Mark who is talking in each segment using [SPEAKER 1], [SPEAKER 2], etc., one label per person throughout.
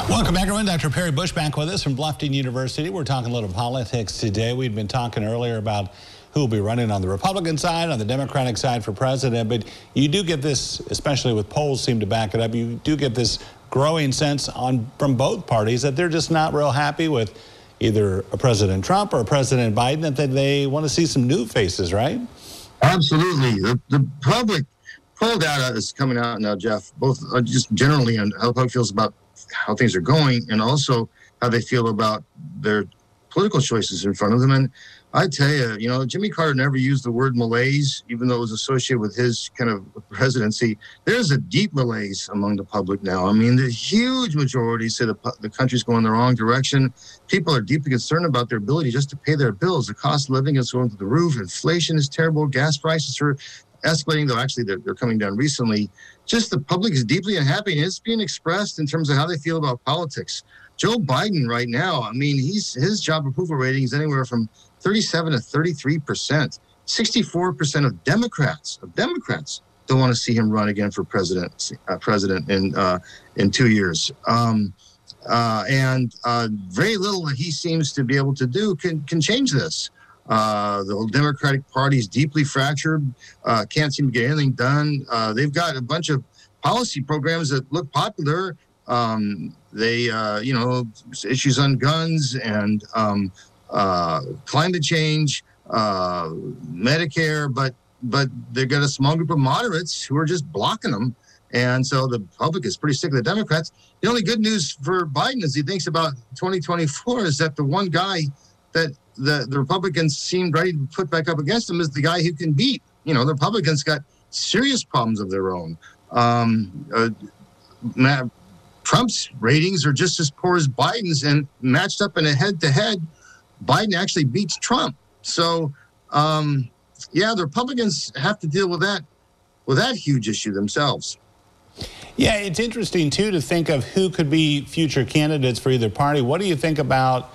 [SPEAKER 1] Welcome back, everyone. Dr. Perry Bush back with us from Bluffton University. We're talking a little politics today. We'd been talking earlier about who will be running on the Republican side, on the Democratic side for president. But you do get this, especially with polls seem to back it up, you do get this growing sense from both parties that they're just not real happy with either a President Trump or a President Biden, and that they want to see some new faces, right?
[SPEAKER 2] Absolutely. The public poll data is coming out now, Jeff, both just generally on how the public feels about how things are going and also how they feel about their political choices in front of them. And I tell you, Jimmy Carter never used the word malaise, even though it was associated with his kind of presidency. There's a deep malaise among the public now. I mean, the huge majority say the country's going the wrong direction. People are deeply concerned about their ability just to pay their bills. The cost of living is going through the roof. Inflation is terrible. Gas prices are escalating, though actually they're coming down recently. Just the public is deeply unhappy, and it's being expressed in terms of how they feel about politics. Joe Biden right now, I mean, his job approval rating is anywhere from 37 to 33%. 64% of Democrats don't want to see him run again for president in 2 years. And very little that he seems to be able to do can change this. The whole Democratic Party is deeply fractured, can't seem to get anything done. They've got a bunch of policy programs that look popular. Issues on guns and climate change, Medicare, but they've got a small group of moderates who are just blocking them. And so the public is pretty sick of the Democrats. The only good news for Biden as he thinks about 2024 is that the one guy that the Republicans seemed ready to put back up against him is the guy who can beat. The Republicans got serious problems of their own. Trump's ratings are just as poor as Biden's, and matched up in a head-to-head, Biden actually beats Trump. So, the Republicans have to deal with that huge issue themselves.
[SPEAKER 1] Yeah, it's interesting, too, to think of who could be future candidates for either party. What do you think about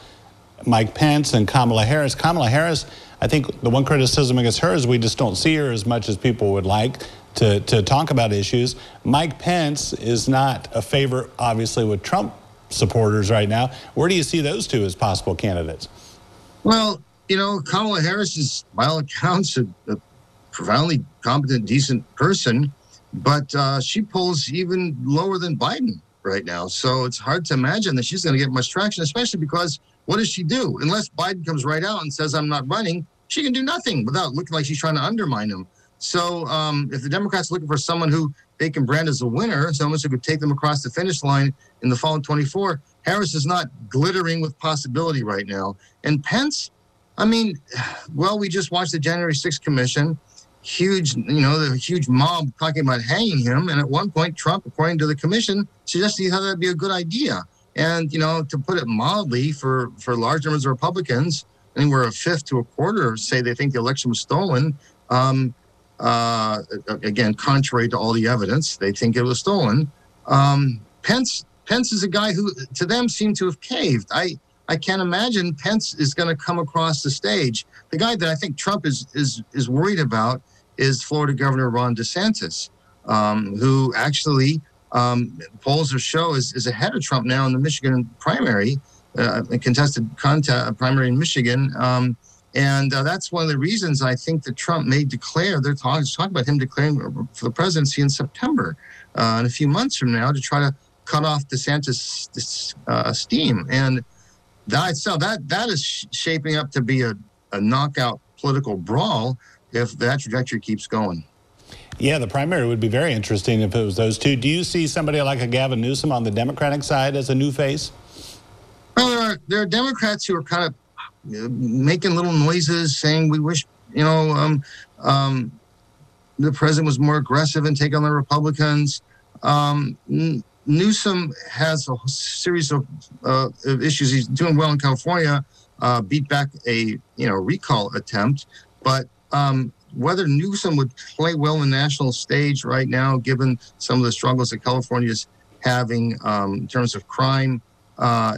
[SPEAKER 1] Mike Pence and Kamala Harris? Kamala Harris, I think the one criticism against her is we just don't see her as much as people would like to talk about issues. Mike Pence is not a favorite, obviously, with Trump supporters right now. Where do you see those two as possible candidates?
[SPEAKER 2] Well, Kamala Harris is, by all accounts, a profoundly competent, decent person, but she polls even lower than Biden right now. So it's hard to imagine that she's going to get much traction, especially because what does she do? Unless Biden comes right out and says, I'm not running, she can do nothing without looking like she's trying to undermine him. So if the Democrats are looking for someone who they can brand as a winner, someone who could take them across the finish line in the fall of 24, Harris is not glittering with possibility right now. And Pence, I mean, well, we just watched the January 6th commission, the huge mob talking about hanging him. And at one point, Trump, according to the commission, suggested how that'd be a good idea. And, to put it mildly, for large numbers of Republicans, anywhere a fifth to a quarter say they think the election was stolen. Again, contrary to all the evidence, they think it was stolen. Pence is a guy who, to them, seemed to have caved. I can't imagine Pence is going to come across the stage. The guy that I think Trump is worried about is Florida Governor Ron DeSantis, who actually polls show is ahead of Trump now in the Michigan primary, a contested primary in Michigan. And that's one of the reasons I think that Trump may declare, they're talking about him declaring for the presidency in September, in a few months from now, to try to cut off DeSantis' steam. And that is shaping up to be a knockout political brawl if that trajectory keeps going.
[SPEAKER 1] Yeah, the primary would be very interesting if it was those two. Do you see somebody like a Gavin Newsom on the Democratic side as a new face?
[SPEAKER 2] Well, there are Democrats who are kind of making little noises saying we wish, the president was more aggressive in taking on the Republicans. Newsom has a series of issues. He's doing well in California, beat back a recall attempt, but whether Newsom would play well on the national stage right now, given some of the struggles that California is having in terms of crime,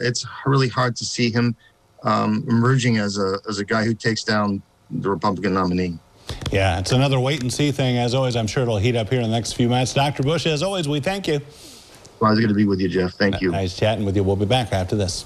[SPEAKER 2] it's really hard to see him emerging as a guy who takes down the Republican nominee.
[SPEAKER 1] Yeah, it's another wait and see thing. As always, I'm sure it'll heat up here in the next few minutes. Dr. Bush, as always, we thank you.
[SPEAKER 2] Well, it's good to be with you, Jeff. Thank you.
[SPEAKER 1] Nice chatting with you. We'll be back after this.